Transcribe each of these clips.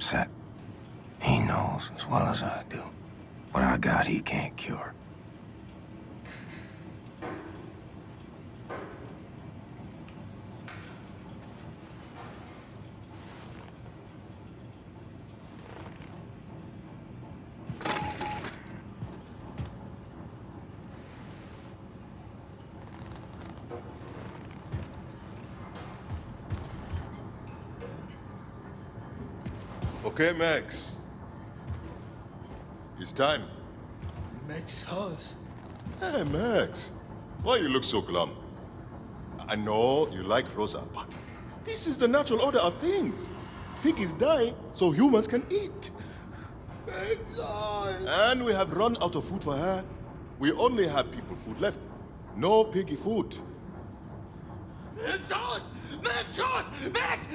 upset. He knows as well as I do. What I got, he can't cure. Okay, Max. It's time. Max House. Hey, Max. Why you look so glum? I know you like Rosa, but this is the natural order of things. Piggies die so humans can eat. Max House. And we have run out of food for her. We only have people food left. No piggy food. Max House! Max House!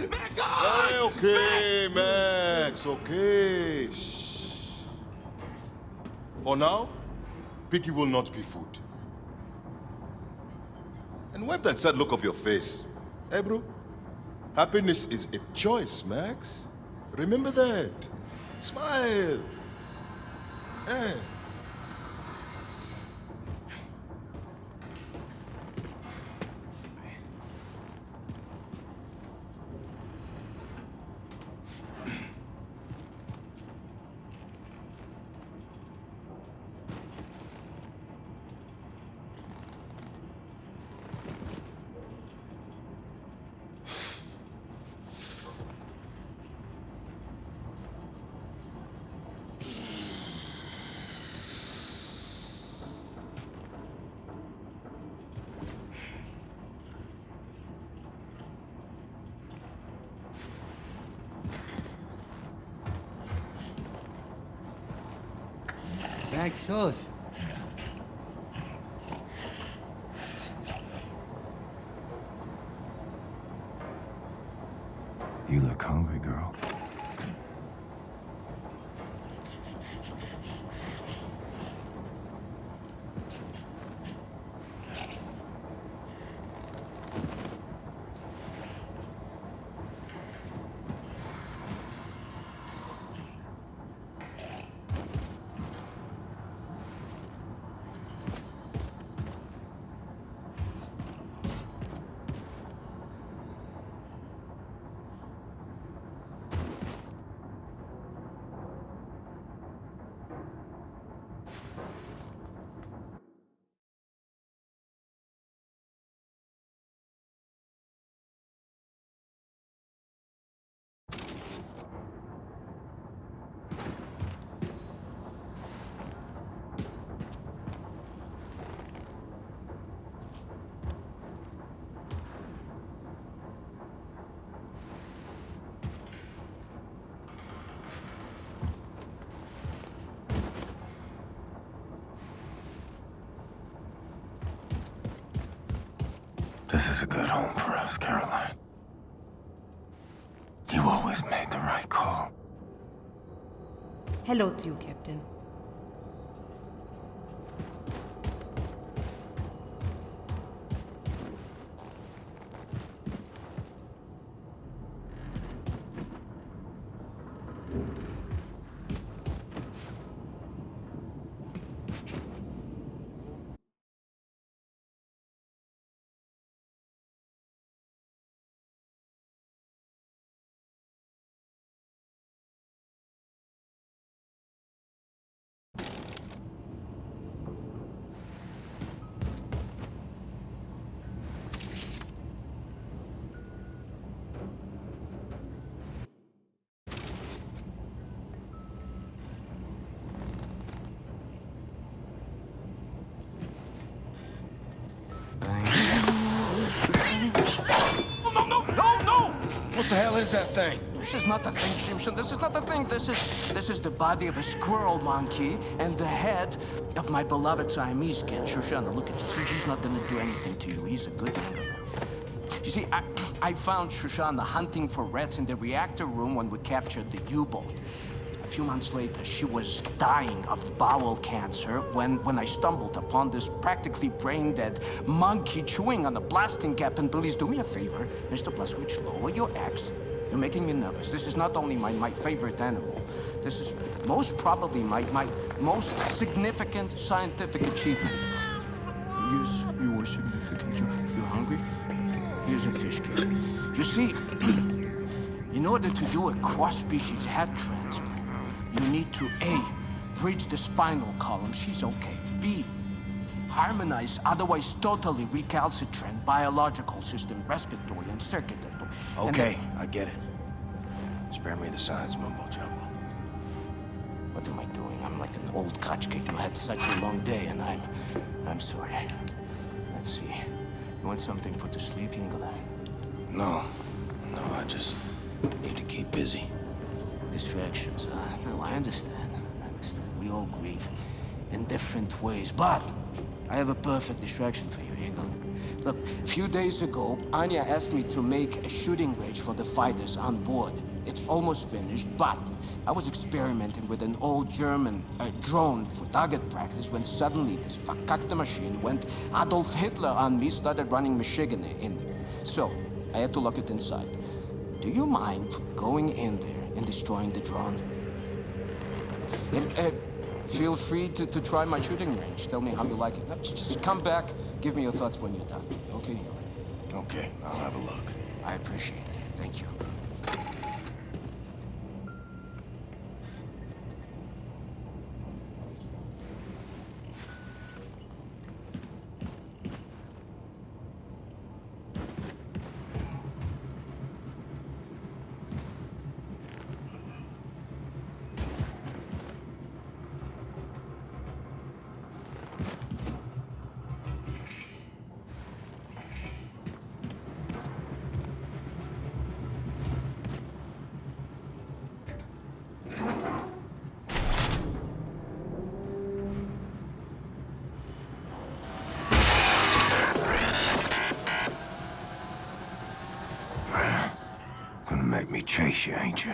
Max House! Hey, okay, Max, okay. Shh. For now, piggy will not be food. And wipe that sad look off your face. Hey, bro. Happiness is a choice, Max. Remember that. Smile. Hey. Max House. You look hungry, girl. This is a good home for us, Caroline. You always made the right call. Hello to you, Captain. What the hell is that thing? This is not the thing, Shimshon. This is not the thing. This is the body of a squirrel monkey and the head of my beloved Siamese kid. Shoshana, look at this. He's not gonna do anything to you. He's a good one. You see, I found Shoshana hunting for rats in the reactor room when we captured the U-boat. A few months later, she was dying of bowel cancer when I stumbled upon this practically brain-dead monkey chewing on the blasting cap. And please do me a favor, Mr. Blazkowicz, lower your axe You're making me nervous. This is not only my favorite animal. This is most probably my most significant scientific achievement. Yes, you are significant. You hungry? Here's a fish cake. You see, in order to do a cross-species head transplant, you need to A, bridge the spinal column. She's okay. B, harmonize otherwise totally recalcitrant biological system, respiratory and circulatory. Okay, I get it. Spare me the science mumbo jumbo. What am I doing? I'm like an old kachkik who had such a long day, and I'm sorry. Let's see. You want something for the sleep, Ingela? No, I just need to keep busy. Distractions, no, I understand. We all grieve in different ways, but I have a perfect distraction for you. Here you go. Look, a few days ago, Anya asked me to make a shooting range for the fighters on board. It's almost finished, but I was experimenting with an old German drone for target practice when suddenly this verkackte machine went Adolf Hitler on me, started running Michigan in there. So, I had to lock it inside. Do you mind going in there and destroying the drone? And, feel free to try my shooting range. Tell me how you like it. No, just come back, give me your thoughts when you're done, okay? Okay, I'll have a look. I appreciate it. Thank you. Gonna make me chase you, ain't you?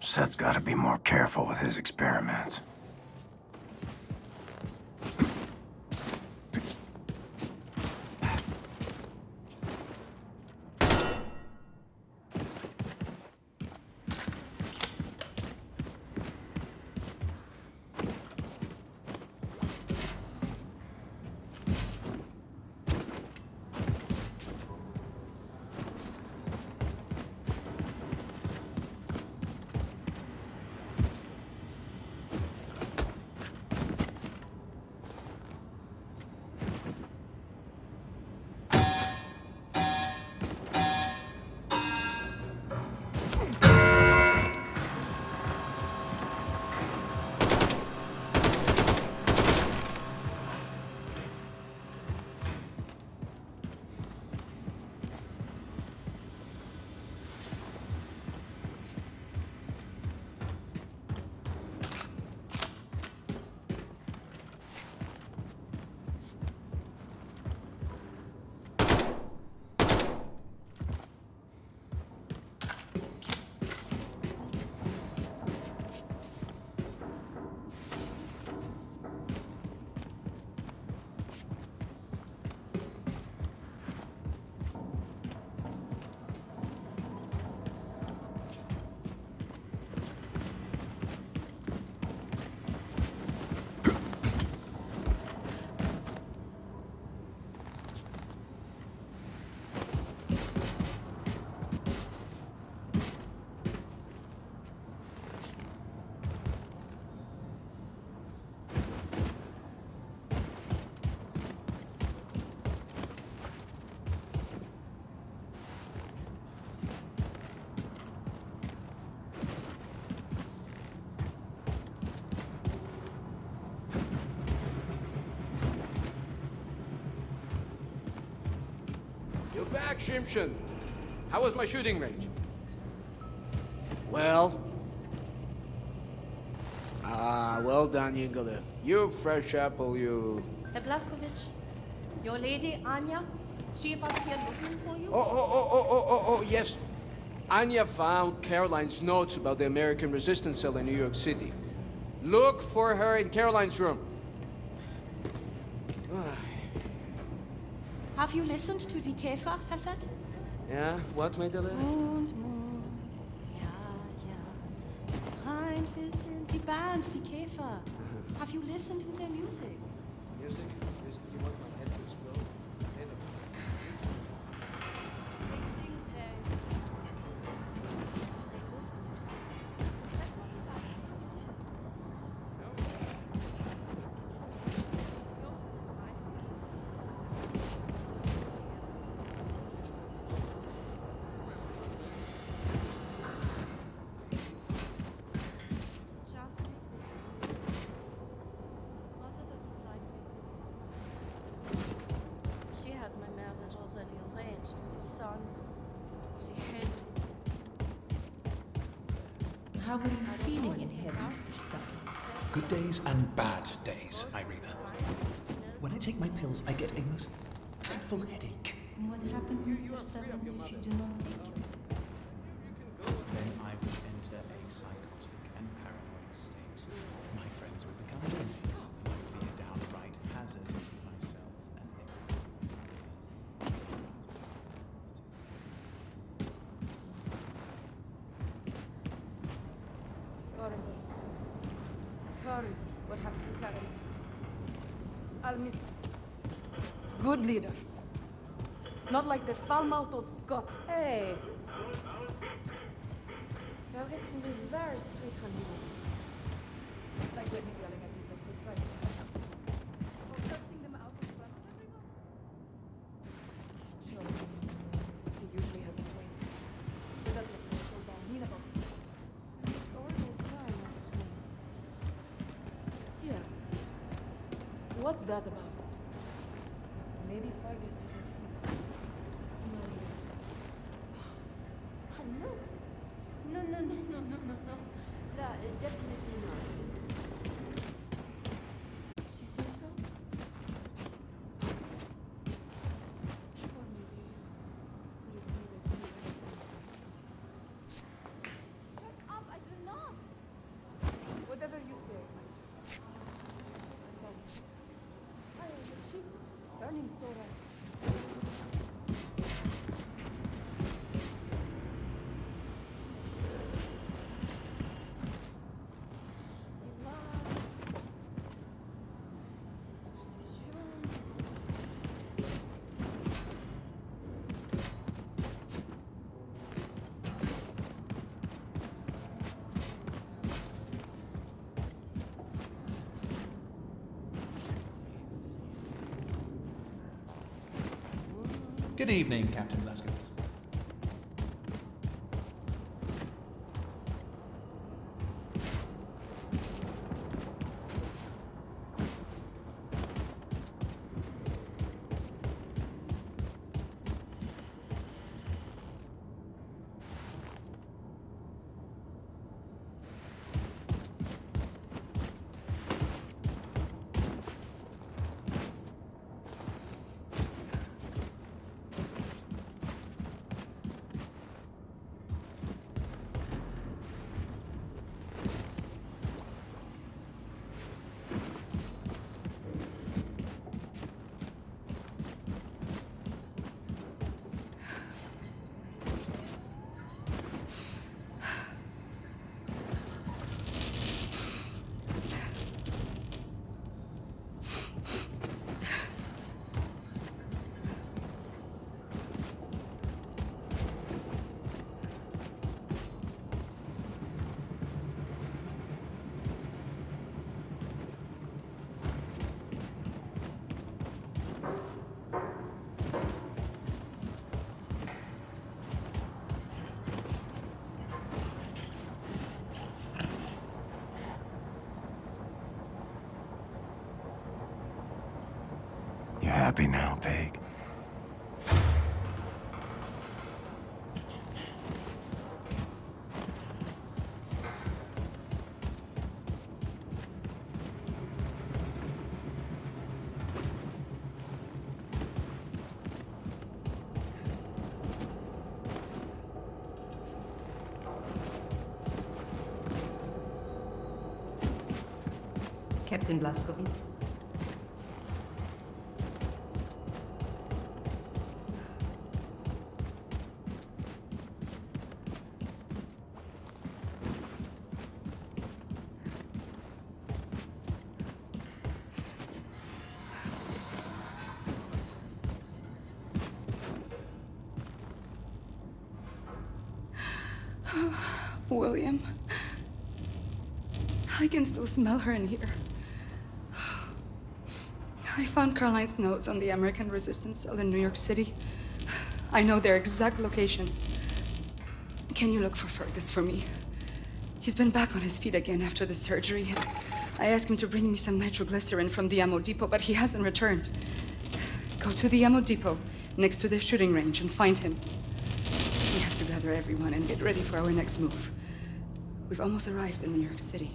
Seth's gotta be more careful with his experiments. You're back, Shimshon. How was my shooting range? Well? Well done, Yingler. You fresh apple, you... Herr Blaskowitz, your lady, Anya, she was here looking for you? Yes. Anya found Caroline's notes about the American resistance cell in New York City. Look for her in Caroline's room. Have you listened to the Käfer, Hassad? Yeah, what, my dear? Und Mond, ja, ja. Rein, wir sind die Band, die Käfer. Have you listened to their music? Music? You want my head to explode? She has my marriage already arranged. The son, the head. How are you feeling in here, Mr. Stein? Good days and bad days, Irina. When I take my pills, I get a most dreadful headache. What happens, Mr. Stubbins, if you do not take it? Then I would enter a psychotic and paranoid state. My friends would become enemies. I would be a downright hazard to myself and everyone. Horrible. Horrible. What happened to Caroline? I'll miss her. Good leader. Not like the foul-mouthed old Scot. Hey. Fergus can be very sweet when he wants to. Like when he's yelling at people for trying to help. Or cursing them out in front of everyone. Sure. He usually has a point. But doesn't appear so mean about it. Always very nice to me. Yeah. What's that about? Maybe Fergus has a thing for sweet Maria. No. No. La, definitely not. Do you think so? Or maybe could it be that he Shut up, I do not. Whatever you say. Tell me. Why are your cheeks turning so red? Good evening, Captain Blaskowitz. You happy now, pig? Captain Blazkowicz. William. I can still smell her in here. I found Caroline's notes on the American resistance cell in New York City. I know their exact location. Can you look for Fergus for me? He's been back on his feet again after the surgery. I asked him to bring me some nitroglycerin from the ammo depot, but he hasn't returned. Go to the ammo depot next to the shooting range and find him. We have to gather everyone and get ready for our next move. We've almost arrived in New York City.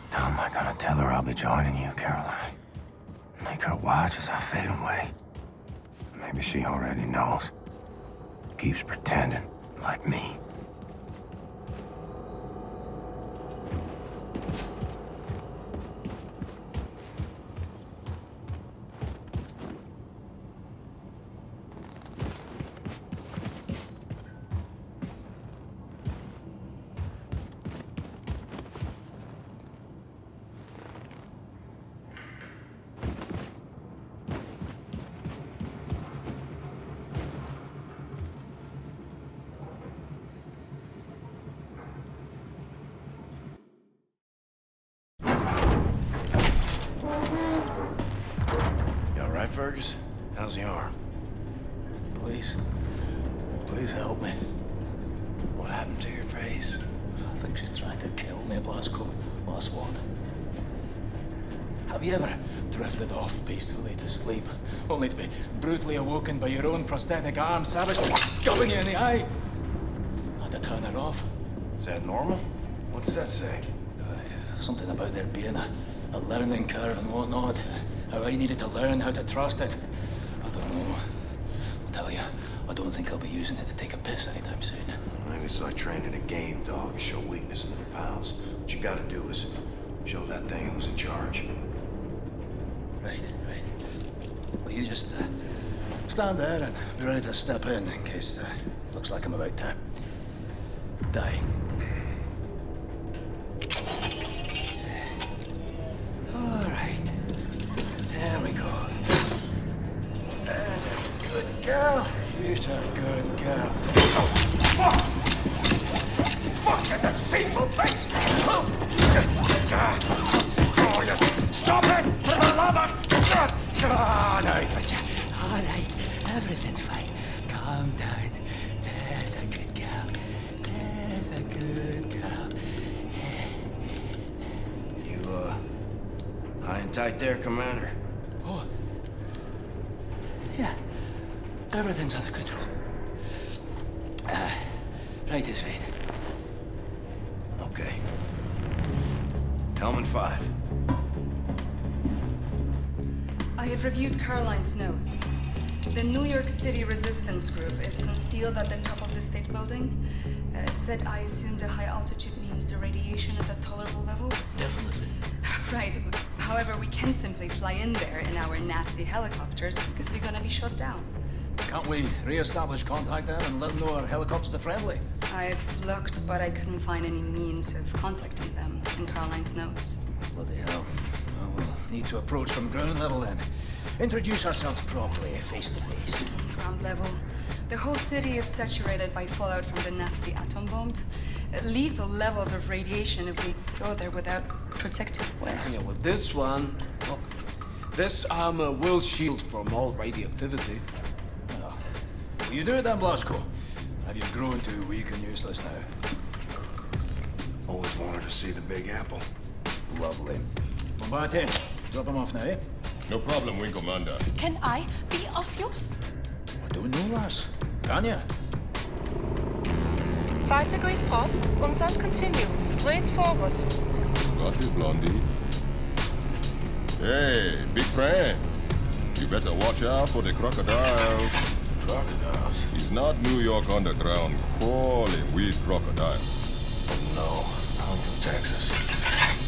How am I gonna tell her I'll be joining you, Caroline? Make her watch as I fade away? Maybe she already knows. Keeps pretending, like me. Fergus, how's the arm? Please help me. What happened to your face? I think she's trying to kill me, Blasco. Last what? Have you ever drifted off peacefully to sleep, only to be brutally awoken by your own prosthetic arm savagely gubbing you in the eye? I had to turn it off. Is that normal? What's that say? Something about there being a learning curve and whatnot. How I needed to learn how to trust it. I don't know. I'll tell you, I don't think I'll be using it to take a piss anytime soon. Maybe it's like training a game dog. You show weakness in the pounds. What you gotta do is show that thing who's in charge. Right. Well, you just stand there and be ready to step in case looks like I'm about to die. All right. There we go. There's a good girl. You're a good girl. Oh, fuck! Fuck, you deceitful face! Oh, you stop it! For the love of... Oh, no, all right. Everything's fine. Calm down. There's a good girl. There's a good girl. You, high and tight there, Commander? Oh. Yeah. Everything's under control. Right this way. Okay. Helmet 5. I have reviewed Caroline's notes. The New York City resistance group is concealed at the top of the state building. Said I assume the high altitude means the radiation is at tolerable levels? Definitely. Right. However, we can simply fly in there in our Nazi helicopters because we're gonna be shot down. Can't we re-establish contact then and let them know our helicopters are friendly? I've looked, but I couldn't find any means of contacting them in Caroline's notes. Bloody hell. Well, we'll need to approach from ground level then. Introduce ourselves properly, face to face. Ground level. The whole city is saturated by fallout from the Nazi atom bomb. Lethal levels of radiation if we go there without protective wear. Yeah, well, this one... Well, this armor will shield from all radioactivity. Well, will you do it then, Blasco? Have you grown too weak and useless now? Always wanted to see the Big Apple. Lovely. Well, back in. Drop him off now, eh? No problem, Wing Commander. Can I be of use? I don't know, lass. Can you? Weiter Port. Unsand continues. Straight forward. Got you, Blondie. Hey, big friend. You better watch out for the crocodiles. crocodiles. He's not New York underground crawling with crocodiles. No, I'm from Texas.